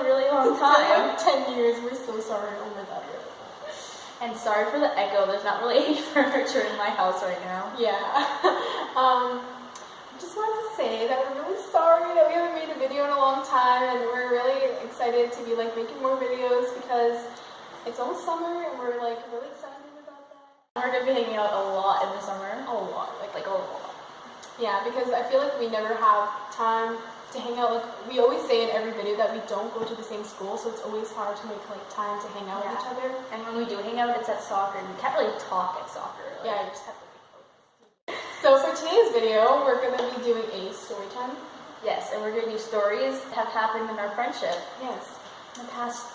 a really long time. It's been like 10 years. We're so sorry. Oh my god. And sorry for the echo. There's not really any furniture in my house right now. Yeah. Just wanted to say that we're really sorry that we haven't made a video in a long time, and we're really excited to be like making more videos because it's almost summer and we're like really excited about that. We're gonna be hanging out a lot in the summer. A lot. Like a lot. Yeah, because I feel like we never have time to hang out. Like we always say in every video that we don't go to the same school, so it's always hard to make like time to hang out with each other. And when we do hang out, it's at soccer, and we can't really talk at soccer. Like, yeah, you just have to be focused. So for today's video, we're going to be doing a story time. Yes, and we're going to do stories that have happened in our friendship. Yes. In the past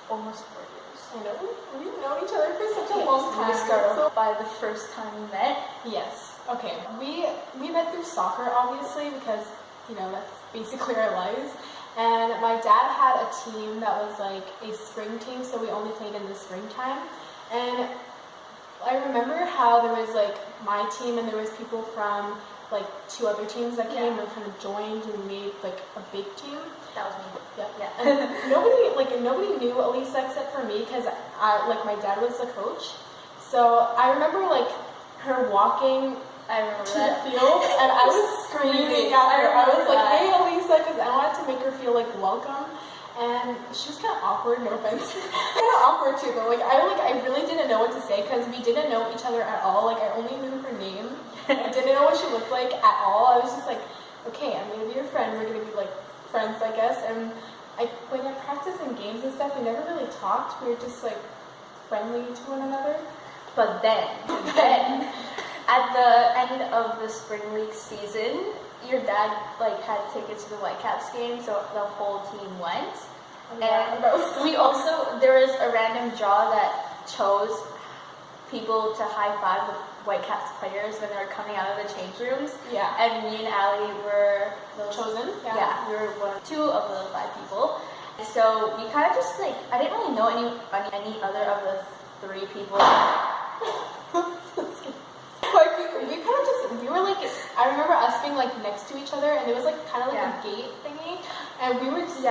almost 4 years. I know. We've known each other for such a long time. We start off by the first time we met. Yes. Okay. We met through soccer, obviously, because you know that's basically our lives. And my dad had a team that was like a spring team, so we only played in the springtime. And I remember how there was like my team and there was people from like 2 other teams that came and kind of joined and made like a big team. That was me. Yeah. And nobody knew Aliessah except for me because my dad was the coach. So I remember like her walking to the field, and I was screaming at her. I was like, "Hey, Aliessah," because I wanted to make her feel like welcome. And she was kind of awkward, no offense. Kind of awkward too, though. I really didn't know what to say because we didn't know each other at all. Like, I only knew her name. I didn't know what she looked like at all. I was just like, okay, I'm gonna be your friend. We're gonna be like friends, I guess. And when I practiced in games and stuff, we never really talked. We were just like friendly to one another. But then. At the end of the spring league season, your dad like had tickets to the Whitecaps game, so the whole team went. Yeah, and we also, there was a random draw that chose people to high five the Whitecaps players when they were coming out of the change rooms. Yeah. And me and Allie were chosen. Yeah, we were 2 of the 5 people. So we kind of just like, I didn't really know any other of the 3 people. We were like, I remember us being like next to each other, and it was like kind of like a gate thingy, and we were just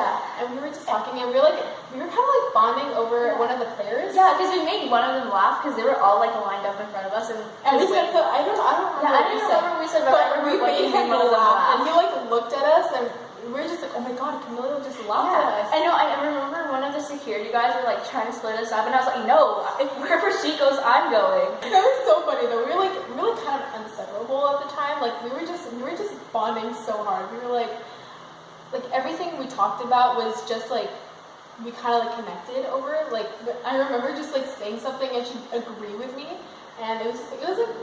talking, and we were kind of like bonding over one of the players. Yeah, because we made one of them laugh because they were all like lined up in front of us, and we said, I don't remember. Yeah, I didn't remember what we said, but I remember we made him laugh, and he like looked at us, and we were just like, oh my god, Camilo just laughed at us. I know. I remember one of the security guys were like trying to split us up, and I was like, no, if wherever she goes, I'm going. That was so funny though. We were like really kind of inseparable at the time. Like we were just bonding so hard. We were like everything we talked about was just like we kind of like connected over it. Like I remember just like saying something and she'd agree with me, and it was like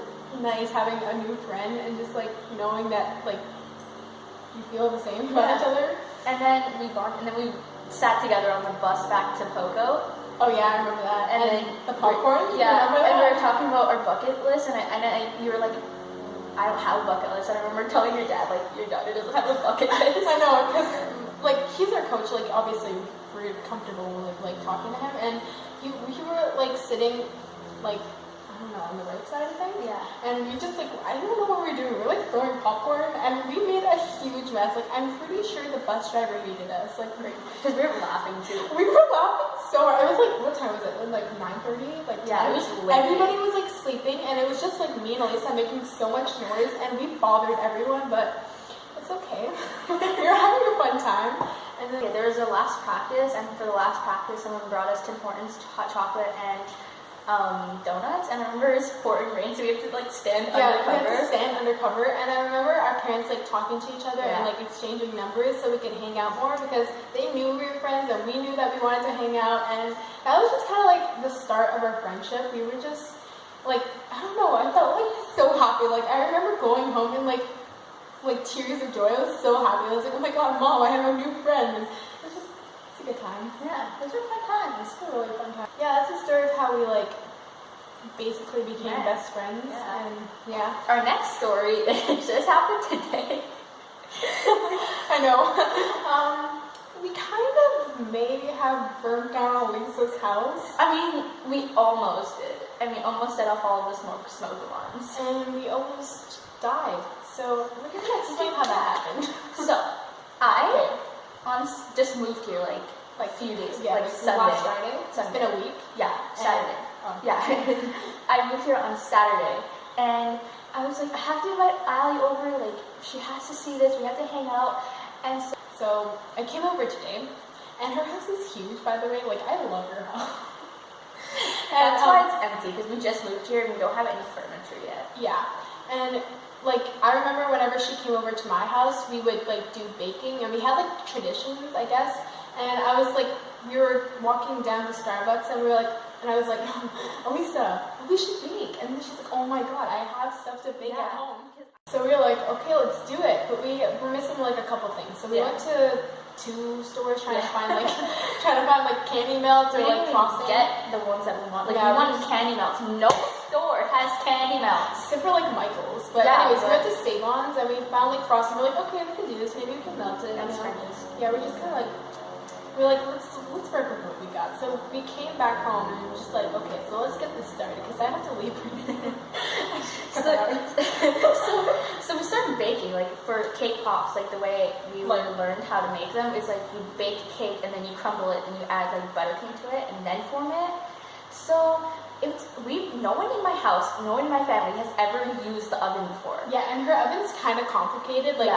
nice having a new friend and just like knowing that like you feel the same about each other. And then we bonded, and then we sat together on the bus back to Poco. Oh yeah, I remember that. And then the popcorn. Yeah, and we were talking about our bucket list, and you were like, I don't have a bucket list. And I remember telling your dad, like, your daughter doesn't have a bucket list. I know, because like he's our coach. Like obviously we're comfortable like talking to him, and we were like sitting like, I don't know, on the right side of things. Yeah. And we just like, I don't know what we were doing. We were like throwing popcorn, and we made a huge mess. Like I'm pretty sure the bus driver hated us. Like because we were laughing too. We were laughing so hard. It was like, what time was it? It was like 9:30. Like yeah, it was late. Everybody was like sleeping, and it was just like me and Aliessah making so much noise, and we bothered everyone. But it's okay. We were having a fun time. And then there was a last practice, and for the last practice, someone brought us Tim Hortons hot chocolate and donuts, and I remember it was pouring rain, so we have to like stand undercover. We had to stand undercover, and I remember our parents like talking to each other and like exchanging numbers so we could hang out more because they knew we were friends and we knew that we wanted to hang out, and that was just kind of like the start of our friendship. We were just like, I don't know, I felt like so happy. Like I remember going home and like tears of joy. I was so happy. I was like, oh my god, Mom, I have a new friend. And it's a good time. Yeah, those were fun times. It's a really fun time. Yeah, that's the story of how we like basically became best friends. Yeah. And our next story just happened today. I know. We kind of may have burnt down Aliessah's house. I mean, we almost did. I mean, almost set off all of the smoke alarms. And we almost died. So we're gonna explain how that happened. So I just moved here like Like few days, yeah, like Sunday. last Friday. It's been a week. Yeah, Saturday. Oh. Yeah, I moved here on Saturday, and I was like, I have to invite Allie over. Like, she has to see this. We have to hang out. And so I came over today, and her house is huge, by the way. Like, I love her house. And that's why it's empty, because we just moved here and we don't have any furniture yet. Yeah, and like I remember whenever she came over to my house, we would like do baking, and we had like traditions, I guess. And I was like, we were walking down to Starbucks, and we were like, and I was like, Aliessah, we should bake. And then she's like, oh my god, I have stuff to bake at home. So we were like, okay, let's do it. But we're missing like a couple things. So we went to 2 stores trying to find like candy melts or like frosting. Get the ones that we want. Like we wanted candy melts. No store has candy melts except for like Michael's. But anyways, we went to Save-On's and we found like frosting. We're like, okay, we can do this. Maybe we can melt it. And sprinkles. Yeah, we're just kind of like. We're like, let's work with what we got. So we came back home and we were just like, okay, so let's get this started because I have to leave. so we started baking, like for cake pops, like the way we learned how to make them is like you bake cake and then you crumble it and you add like buttercream to it and then form it. So no one in my house, no one in my family has ever used the oven before. Yeah, and her oven's kind of complicated. Like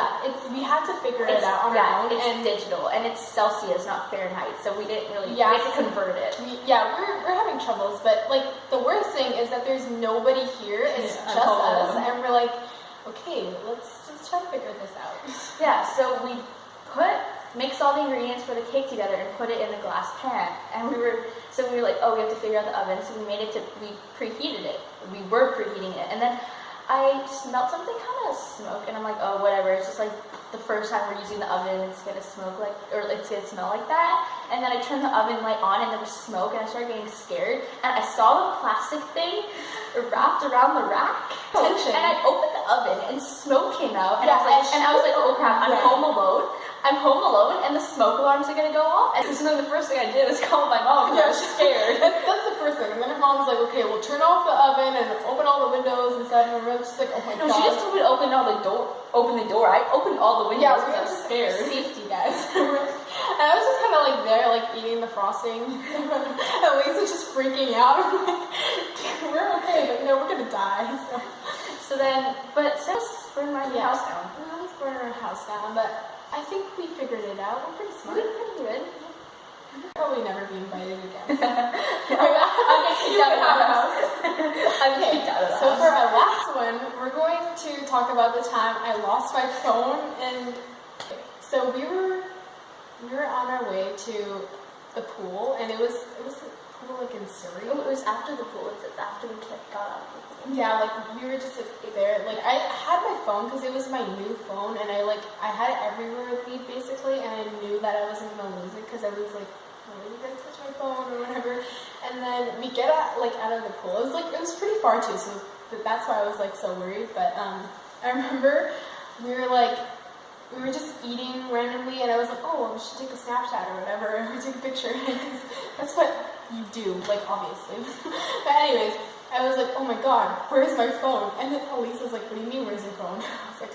we had to figure it out on our own. It's digital and it's Celsius, not Fahrenheit. So we didn't really we had to convert it. We're having troubles, but like the worst thing is that there's nobody here. It's just us, and we're like, okay, let's just try to figure this out. Yeah, so we mixed all the ingredients for the cake together and put it in a glass pan. And we were like, oh, we have to figure out the oven. So we preheated it. We were preheating it. And then I smelled something kind of smoke. And I'm like, oh, whatever. It's just like the first time we're using the oven, it's going to smoke or it's going to smell like that. And then I turned the oven light on and there was smoke and I started getting scared. And I saw the plastic thing wrapped around the rack. Tension. And I opened the oven and smoke came out. And I was like, oh crap, I'm home alone. I'm home alone and the smoke alarms are gonna go off. And so then the first thing I did was call my mom because I was scared. That's the first thing. And then her mom was like, okay, we'll turn off the oven and open all the windows and stuff. And we're just like, oh my god. No, she just told me to open the door. I opened all the windows because I was scared. Safety, guys. And I was just kind of like there, like eating the frosting. And Aliessah's just freaking out. I'm like, we're okay, but we're gonna die. So then, but Sarah's burned my house down. Let's burn our house down, but I think we figured it out. We're pretty smart. We're pretty good. Probably never be invited again. I'll get kicked out of the house. So for our last one, we're going to talk about the time I lost my phone. And so we were on our way to the pool, and it was a pool like in Surrey. It was after the pool. It's after we got out of the pool. Yeah, like we were just like there. Like I had my phone because it was my new phone, and I had it everywhere with me basically, and I knew that I wasn't gonna lose it because I was like, oh, you gonna touch my phone or whatever. And then we get out of the pool. It was pretty far too, so that's why I was like so worried. But I remember we were just eating randomly, and I was like, oh, we should take a Snapchat or whatever, or take a picture. That's what you do, like obviously. But anyways. I was like, oh my god, where's my phone? And then Aliessah's like, what do you mean, where's your phone? I was like,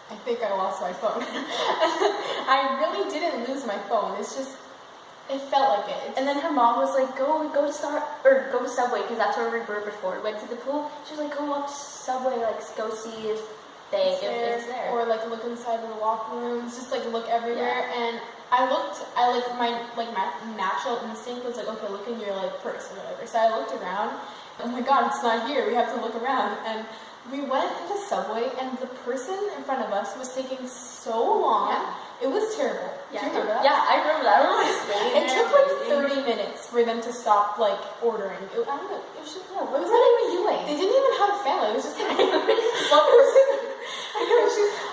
I think I lost my phone. I really didn't lose my phone. It's just, it felt like it. And then her mom was like, go to Subway, because that's where we were before we went to the pool. She was like, go up to Subway, like go see if it's there. Or like look inside the locker rooms, just like look everywhere. Yeah. And my natural instinct was like, okay, look in your like purse or whatever. So I looked around. Oh my god, it's not here. We have to look around. And we went into Subway, and the person in front of us was taking so long. Yeah. It was terrible. Yeah. Do you remember that? Yeah, I remember that. I remember it took like 30 minutes for them to stop like ordering. I don't know. What was that even doing? They didn't even have a family. It was just like one person.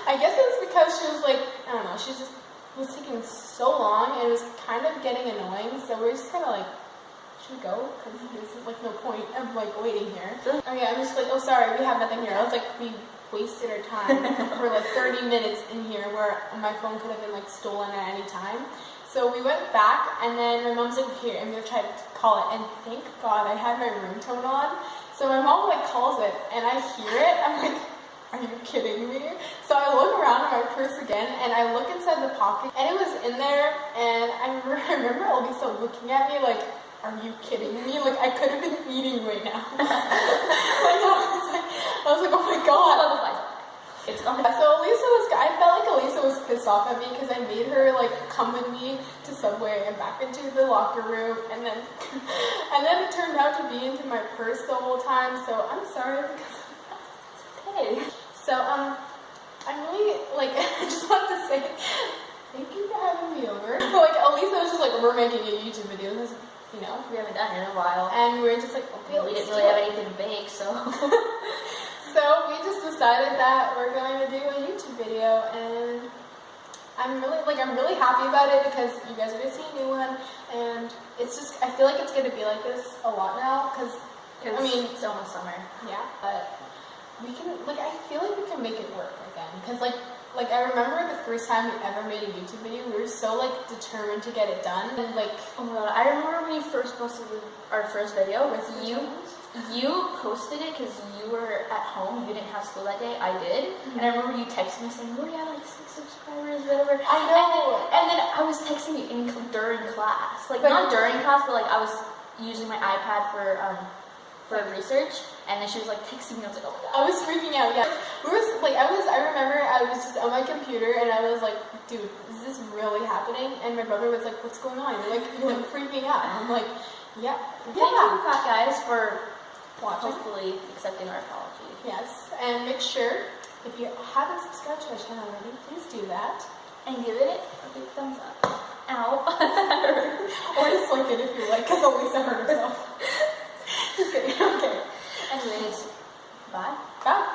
I guess it was because she was like, I don't know. She just was taking so long, and it was kind of getting annoying. So we're just kind of like, should we go? Because there's like no point of like waiting here. Oh yeah, I'm just like, oh sorry, we have nothing here. I was like, we wasted our time for like 30 minutes in here where my phone could have been like stolen at any time. So we went back, and then my mom's like, here, I'm gonna try to call it. And thank God I had my ringtone on. So my mom like calls it, and I hear it. I'm like, are you kidding me? So I look around. around in my purse again, and I look inside the pocket, and it was in there, and I remember Aliessah looking at me like, are you kidding me? Like, I could have been eating right now. I was like, oh my god. It's gone. So I felt like Aliessah was pissed off at me because I made her like come with me to Subway and back into the locker room, and then it turned out to be into my purse the whole time. So I'm sorry because It's okay. so I'm really like I just want to say thank you for having me over. Like Aliessah was just like, we're making a YouTube video. This, you know, We haven't done it in a while. and we were just like, okay, We didn't let's really do have it. anything to bake, so. So we just decided that we're going to do a YouTube video, and I'm really happy about it because you guys are gonna see a new one, and it's just I feel like it's gonna be like this a lot now because I mean it's almost summer. yeah, but we can I feel like we can make it work again because like I remember the first time we ever made a YouTube video, we were so like determined to get it done, and like Oh my god, I remember when you first posted our first video with you. You posted it because you were at home. You didn't have school that day. I did. And I remember you texted me saying, we have like 6 subscribers, whatever. I know. And then I was texting you during class. Like, But- not during class, but like I was using my iPad for research. And then she was like texting me. I was like, oh my god. I was freaking out. Yeah, we were like I remember I was just on my computer and I was like, dude, is this really happening? And my brother was like, what's going on? You're like freaking out. And I'm like, yeah. Thank you, fat guys, for hopefully accepting our apology. Yes, and make sure if you haven't subscribed to our channel already, please do that. And give it a big thumbs up. Ow. Or dislike it if you like, because Aliessah hurt herself. Just kidding. Okay. Anyways, bye. Bye.